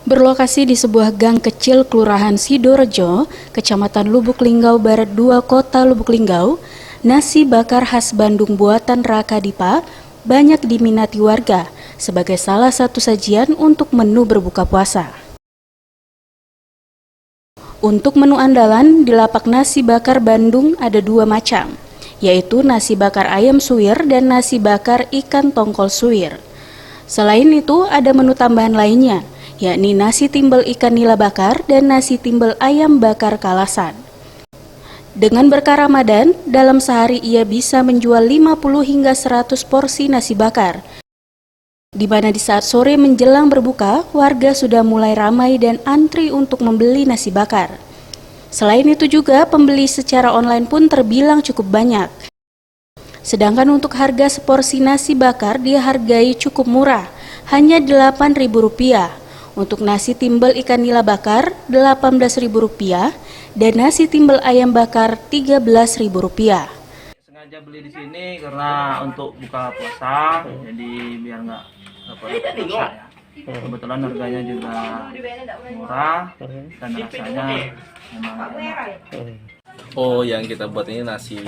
Berlokasi di sebuah gang kecil Kelurahan Sidorejo, Kecamatan Lubuk Linggau Barat 2, Kota Lubuk Linggau, nasi bakar khas Bandung buatan Raka Dipa banyak diminati warga sebagai salah satu sajian untuk menu berbuka puasa. Untuk menu andalan di lapak nasi bakar Bandung ada dua macam, yaitu nasi bakar ayam suwir dan nasi bakar ikan tongkol suwir. Selain itu ada menu tambahan lainnya, yakni nasi timbel ikan nila bakar dan nasi timbel ayam bakar kalasan. Dengan berkah Ramadan, dalam sehari ia bisa menjual 50 hingga 100 porsi nasi bakar. Di mana di saat sore menjelang berbuka, warga sudah mulai ramai dan antri untuk membeli nasi bakar. Selain itu juga pembeli secara online pun terbilang cukup banyak. Sedangkan untuk harga seporsi nasi bakar dihargai cukup murah, hanya Rp8.000. Untuk nasi timbel ikan nila bakar Rp18.000 dan nasi timbel ayam bakar Rp13.000. Sengaja beli di sini karena untuk buka puasa, jadi biar nggak pada puasa ya. Kebetulan harganya juga murah dan rasanya memang enak. Oh, yang kita buat ini nasi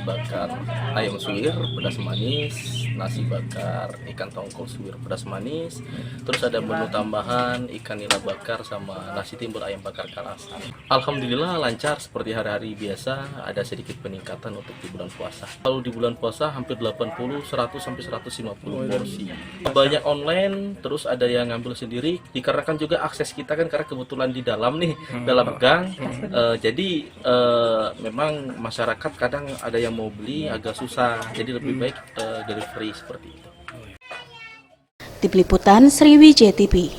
bakar ayam suwir pedas manis, nasi bakar ikan tongkol suwir pedas manis, terus ada menu tambahan ikan nila bakar sama nasi timbul ayam bakar kalasan. Alhamdulillah lancar seperti hari-hari biasa, ada sedikit peningkatan untuk di bulan puasa. Kalau di bulan puasa hampir 80, 100 sampai 150 porsi. Banyak online, terus ada yang ngambil sendiri, dikarenakan juga akses kita kan karena kebetulan di dalam nih, dalam gang, jadi memang masyarakat kadang ada yang mau beli agak susah, jadi lebih baik delivery seperti itu. Tim Liputan Sriwijaya TV.